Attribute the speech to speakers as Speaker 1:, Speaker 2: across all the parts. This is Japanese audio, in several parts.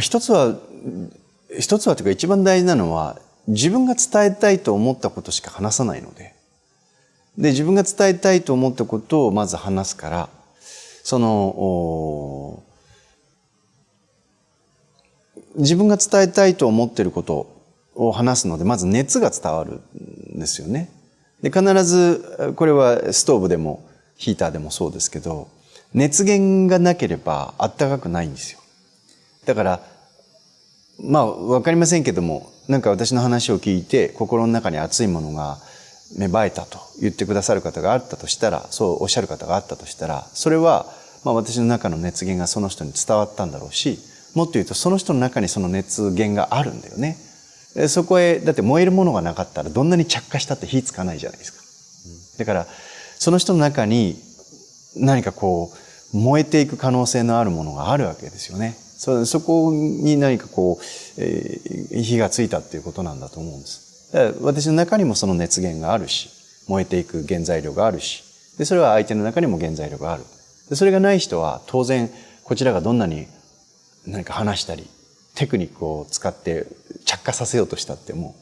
Speaker 1: 一つはというか一番大事なのは、自分が伝えたいと思ったことしか話さないので、自分が伝えたいと思ったことをまず話すから、自分が伝えたいと思っていることを話すので、まず熱が伝わるんですよね。で、必ず、これはストーブでもヒーターでもそうですけど、熱源がなければあったかくないんですよ。だから、わかりませんけども、なんか私の話を聞いて、心の中に熱いものが芽生えたと言ってくださる方があったとしたら、そうおっしゃる方があったとしたら、それは、私の中の熱源がその人に伝わったんだろうし、もっと言うとその人の中にその熱源があるんだよね。そこへ、だって燃えるものがなかったらどんなに着火したって火つかないじゃないですか。だから、その人の中に何か燃えていく可能性のあるものがあるわけですよね。そこに何か火がついたっていうことなんだと思うんです。だから私の中にもその熱源があるし、燃えていく原材料があるし、それは相手の中にも原材料がある。それがない人は当然こちらがどんなに何か話したり、テクニックを使って着火させようとしたっても、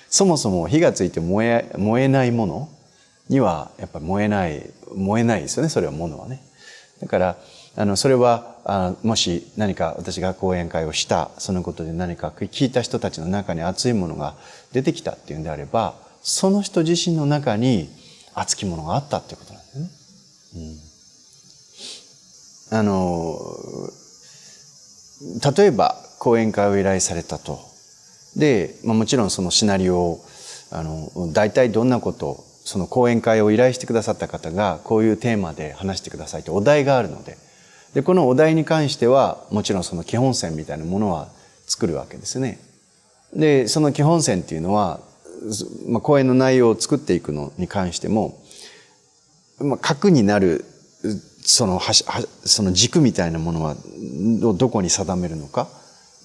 Speaker 1: そもそも火がついて燃えないものにはやっぱり燃えないですよね、それはものはね。だから、それは、もし何か私が講演会をした、そのことで何か聞いた人たちの中に熱いものが出てきたっていうんであれば、その人自身の中に熱きものがあったっていうことなんですね。例えば講演会を依頼されたと。で、もちろんそのシナリオを、大体どんなことを、その講演会を依頼してくださった方がこういうテーマで話してくださいとお題があるので、このお題に関してはもちろんその基本線みたいなものは作るわけですね。で、その基本線っていうのは、講演の内容を作っていくのに関しても、核になるその軸みたいなものはどこに定めるのか、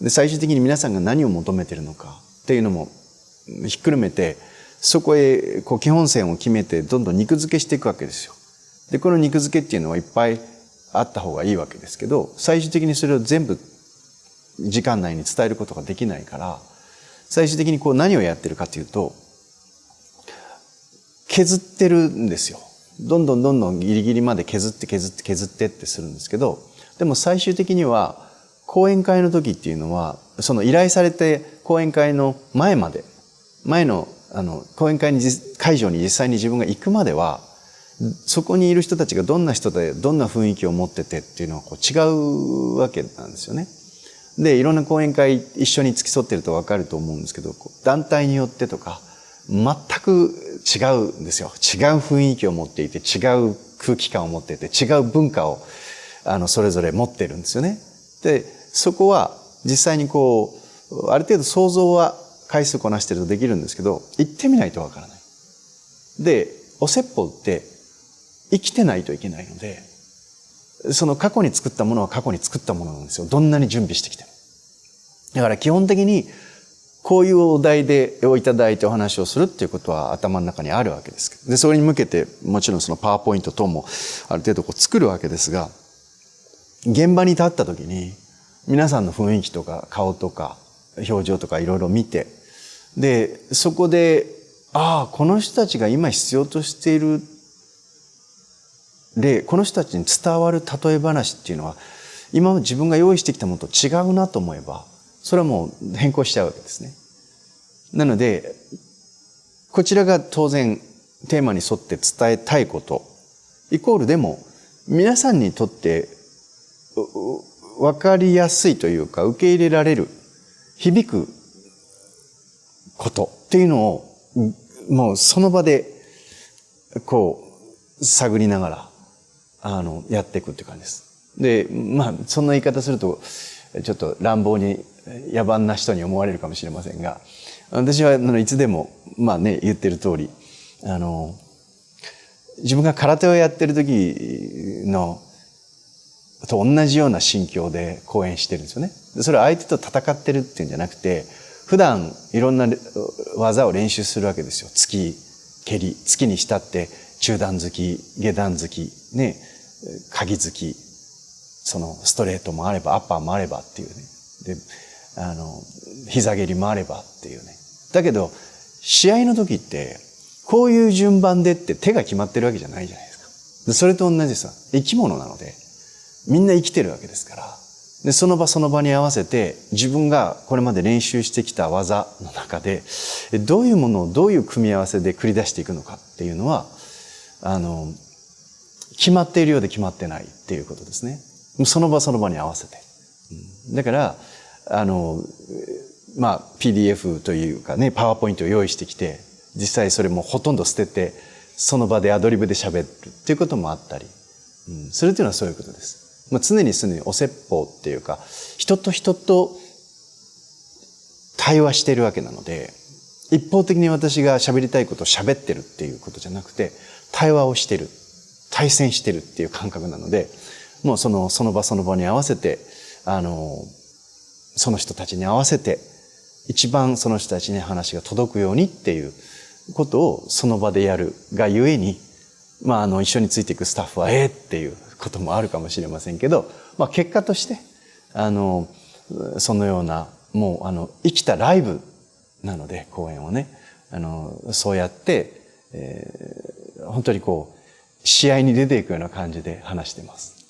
Speaker 1: で最終的に皆さんが何を求めているのかっていうのもひっくるめて、そこへ基本線を決めてどんどん肉付けしていくわけですよ。で、この肉付けっていうのはいっぱいあった方がいいわけですけど、最終的にそれを全部時間内に伝えることができないから、最終的に何をやってるかというと、削ってるんですよ。どんどんギリギリまで削ってってするんですけど、でも最終的には講演会の時っていうのは、その依頼されて講演会の前の講演会会場に実際に自分が行くまでは、そこにいる人たちがどんな人でどんな雰囲気を持っててっていうのは違うわけなんですよね。で、いろんな講演会一緒に付き添ってると分かると思うんですけど、団体によってとか全く違うんですよ。違う雰囲気を持っていて、違う空気感を持っていて、違う文化をそれぞれ持ってるんですよね。で、そこは実際にある程度想像は回数こなしてるとできるんですけど、行ってみないとわからない。で、お説法って生きてないといけないので、その過去に作ったものは過去に作ったものなんですよ。どんなに準備してきても。だから基本的にこういうお題をいただいてお話をするっていうことは頭の中にあるわけですけど、で、それに向けてもちろんそのパワーポイント等もある程度作るわけですが、現場に立った時に皆さんの雰囲気とか顔とか表情とかいろいろ見て、で、そこで、この人たちが今必要としている例、この人たちに伝わる例え話っていうのは、今自分が用意してきたものと違うなと思えば、それはもう変更しちゃうわけですね。なので、こちらが当然テーマに沿って伝えたいこと、イコールでも皆さんにとって分かりやすいというか受け入れられる、響くことっていうのをもうその場で探りながらやっていくっていう感じです。で、そんな言い方するとちょっと乱暴に野蛮な人に思われるかもしれませんが、私はいつでも言ってる通り、自分が空手をやってる時のと同じような心境で講演してるんですよね。それは相手と戦ってるっていうんじゃなくて、普段いろんな技を練習するわけですよ。突き、蹴り、突きにしたって中段突き、下段突き、鍵突き、そのストレートもあればアッパーもあればっていうね。で、膝蹴りもあればっていうね。だけど、試合の時って、こういう順番でって手が決まってるわけじゃないじゃないですか。でそれと同じですわ。生き物なので、みんな生きてるわけですから。で、その場その場に合わせて、自分がこれまで練習してきた技の中で、どういうものをどういう組み合わせで繰り出していくのかっていうのは、決まっているようで決まってないっていうことですね。その場その場に合わせて。だから、PDF というかね、パワーポイントを用意してきて、実際それもほとんど捨てて、その場でアドリブで喋るっていうこともあったり、それというのはそういうことです。常にお説法っていうか、人と人と対話しているわけなので、一方的に私が喋りたいことを喋ってるっていうことじゃなくて、対話をしてる、対戦してるっていう感覚なので、もうその場その場に合わせて、その人たちに合わせて、一番その人たちに話が届くようにっていうことをその場でやるがゆえに、一緒についていくスタッフはっていうこともあるかもしれませんけど、結果としてそのようなもう生きたライブなので、講演をねそうやって、本当に試合に出ていくような感じで話してます。